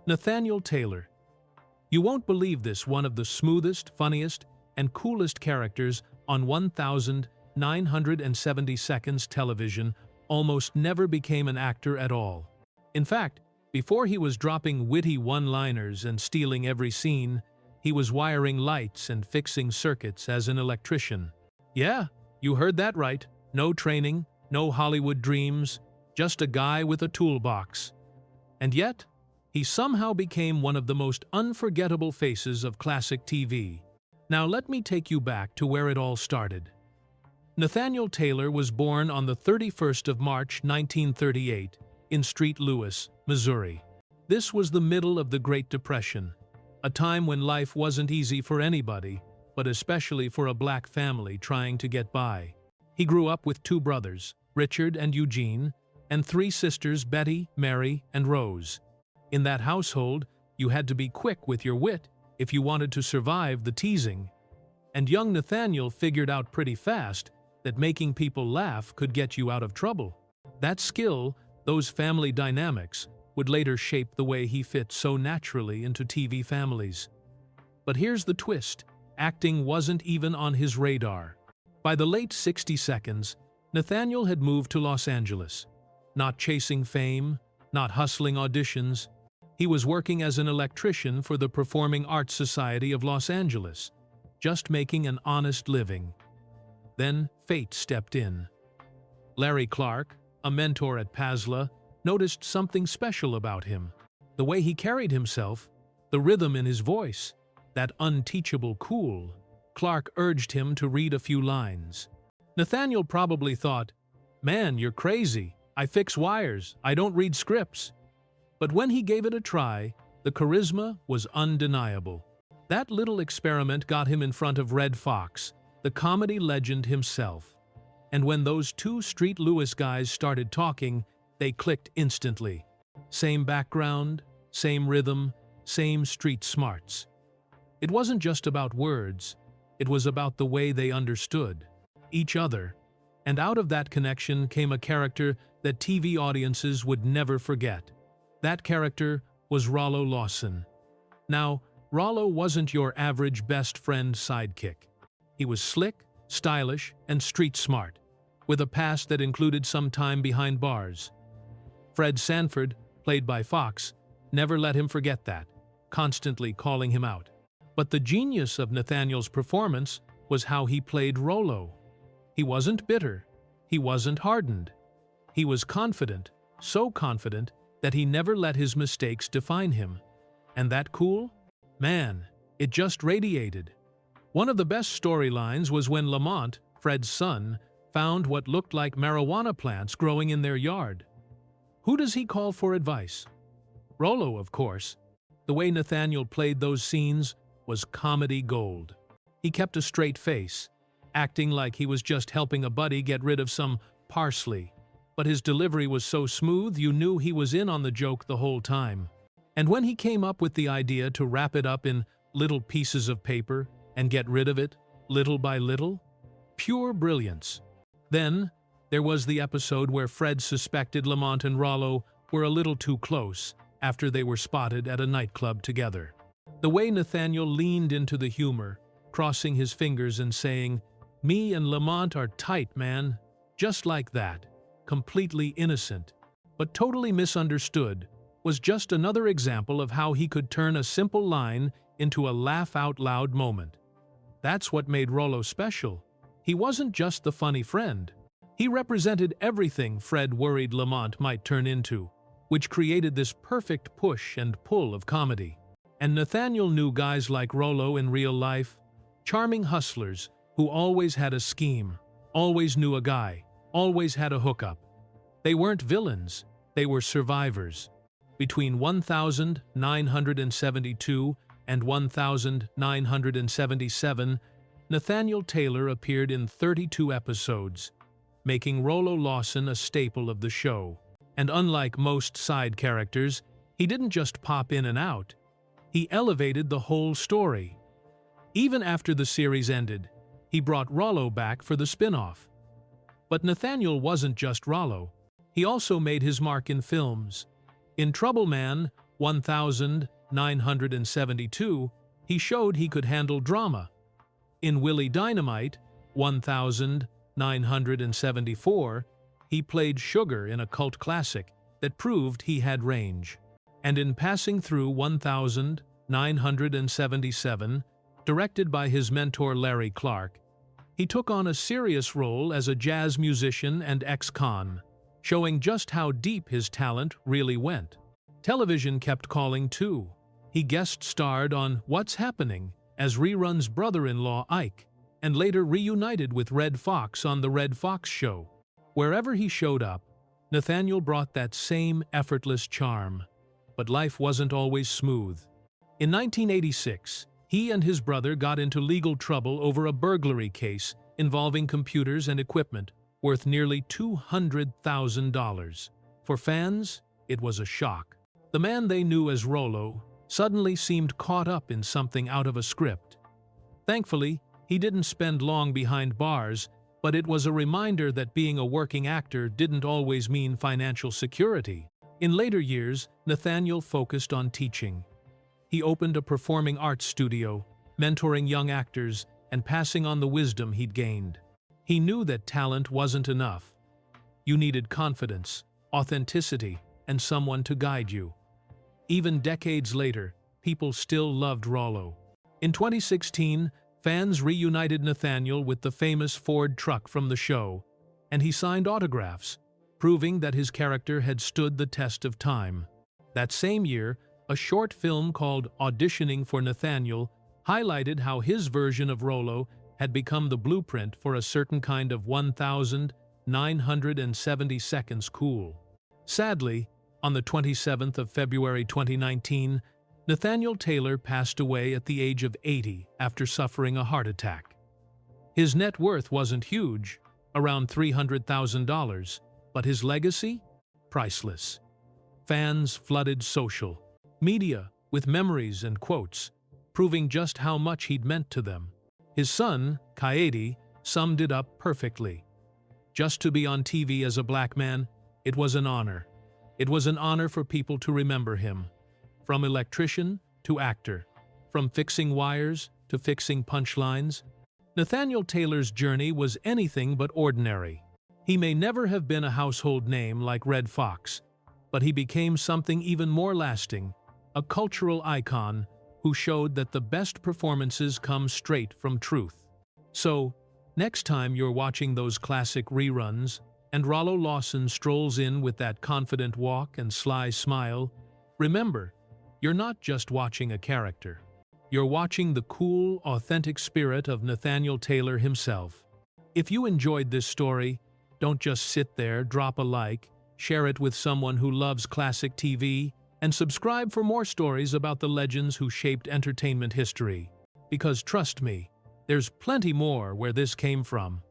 Nathaniel Taylor. You won't believe this, one of the smoothest, funniest, and coolest characters on 1970 seconds television almost never became an actor at all. In fact, before he was dropping witty one-liners and stealing every scene, he was wiring lights and fixing circuits as an electrician. Yeah, you heard that right. No training, no Hollywood dreams, just a guy with a toolbox. And yet, he somehow became one of the most unforgettable faces of classic TV. Now let me take you back to where it all started. Nathaniel Taylor was born on the 31st of March 1938 in St. Louis, Missouri. This was the middle of the Great Depression, a time when life wasn't easy for anybody, but especially for a black family trying to get by. He grew up with two brothers, Richard and Eugene, and three sisters, Betty, Mary, and Rose. In that household, you had to be quick with your wit if you wanted to survive the teasing. And young Nathaniel figured out pretty fast that making people laugh could get you out of trouble. That skill, those family dynamics, would later shape the way he fit so naturally into TV families. But here's the twist. Acting wasn't even on his radar. By the late 60 seconds, Nathaniel had moved to Los Angeles. Not chasing fame, not hustling auditions. He was working as an electrician for the Performing Arts Society of Los Angeles, just making an honest living. Then fate stepped in. Larry Clark, a mentor at PASLA, noticed something special about him. The way he carried himself, the rhythm in his voice, that unteachable cool. Clark urged him to read a few lines. Nathaniel probably thought, "Man, you're crazy. I fix wires. I don't read scripts." But when he gave it a try, the charisma was undeniable. That little experiment got him in front of Red Foxx, the comedy legend himself. And when those two St. Louis guys started talking, they clicked instantly. Same background, same rhythm, same street smarts. It wasn't just about words, it was about the way they understood each other. And out of that connection came a character that TV audiences would never forget. That character was Rollo Lawson. Now, Rollo wasn't your average best friend sidekick. He was slick, stylish, and street smart, with a past that included some time behind bars. Fred Sanford, played by Foxx, never let him forget that, constantly calling him out. But the genius of Nathaniel's performance was how he played Rollo. He wasn't bitter. He wasn't hardened. He was confident, so confident that he never let his mistakes define him. And that cool? Man, it just radiated. One of the best storylines was when Lamont, Fred's son, found what looked like marijuana plants growing in their yard. Who does he call for advice? Rollo, of course. The way Nathaniel played those scenes was comedy gold. He kept a straight face, acting like he was just helping a buddy get rid of some parsley. But his delivery was so smooth you knew he was in on the joke the whole time. And when he came up with the idea to wrap it up in little pieces of paper and get rid of it, little by little, pure brilliance. Then, there was the episode where Fred suspected Lamont and Rollo were a little too close after they were spotted at a nightclub together. The way Nathaniel leaned into the humor, crossing his fingers and saying, "Me and Lamont are tight, man," just like that, completely innocent, but totally misunderstood, was just another example of how he could turn a simple line into a laugh-out-loud moment. That's what made Rollo special. He wasn't just the funny friend. He represented everything Fred worried Lamont might turn into, which created this perfect push and pull of comedy. And Nathaniel knew guys like Rollo in real life, charming hustlers who always had a scheme, always knew a guy, always had a hookup. They weren't villains, they were survivors. Between 1972 and 1977, Nathaniel Taylor appeared in 32 episodes, making Rollo Lawson a staple of the show. And unlike most side characters, he didn't just pop in and out. He elevated the whole story. Even after the series ended, he brought Rollo back for the spin-off. But Nathaniel wasn't just Rollo. He also made his mark in films. In Trouble Man, 1972, he showed he could handle drama. In Willie Dynamite, 1974, he played Sugar in a cult classic that proved he had range. And in Passing Through 1977, directed by his mentor Larry Clark, he took on a serious role as a jazz musician and ex-con, showing just how deep his talent really went. Television kept calling too. He guest-starred on What's Happening as Rerun's brother-in-law Ike, and later reunited with Red Foxx on The Red Foxx Show. Wherever he showed up, Nathaniel brought that same effortless charm. But life wasn't always smooth. In 1986, he and his brother got into legal trouble over a burglary case involving computers and equipment worth nearly $200,000. For fans, it was a shock. The man they knew as Rollo suddenly seemed caught up in something out of a script. Thankfully, he didn't spend long behind bars, but it was a reminder that being a working actor didn't always mean financial security. In later years, Nathaniel focused on teaching. He opened a performing arts studio, mentoring young actors and passing on the wisdom he'd gained. He knew that talent wasn't enough. You needed confidence, authenticity, and someone to guide you. Even decades later, people still loved Rollo. In 2016, fans reunited Nathaniel with the famous Ford truck from the show, and he signed autographs, proving that his character had stood the test of time. That same year, a short film called Auditioning for Nathaniel highlighted how his version of Rollo had become the blueprint for a certain kind of 1,970 seconds cool. Sadly, on the 27th of February 2019, Nathaniel Taylor passed away at the age of 80 after suffering a heart attack. His net worth wasn't huge, around $300,000, but his legacy? Priceless. Fans flooded social media with memories and quotes, proving just how much he'd meant to them. His son, Kaede, summed it up perfectly. Just to be on TV as a black man, it was an honor. It was an honor for people to remember him. From electrician to actor, from fixing wires to fixing punchlines, Nathaniel Taylor's journey was anything but ordinary. He may never have been a household name like Red Foxx, but he became something even more lasting, a cultural icon who showed that the best performances come straight from truth. So, next time you're watching those classic reruns, and Rollo Lawson strolls in with that confident walk and sly smile, remember, you're not just watching a character. You're watching the cool, authentic spirit of Nathaniel Taylor himself. If you enjoyed this story, don't just sit there, drop a like, share it with someone who loves classic TV, and subscribe for more stories about the legends who shaped entertainment history. Because trust me, there's plenty more where this came from.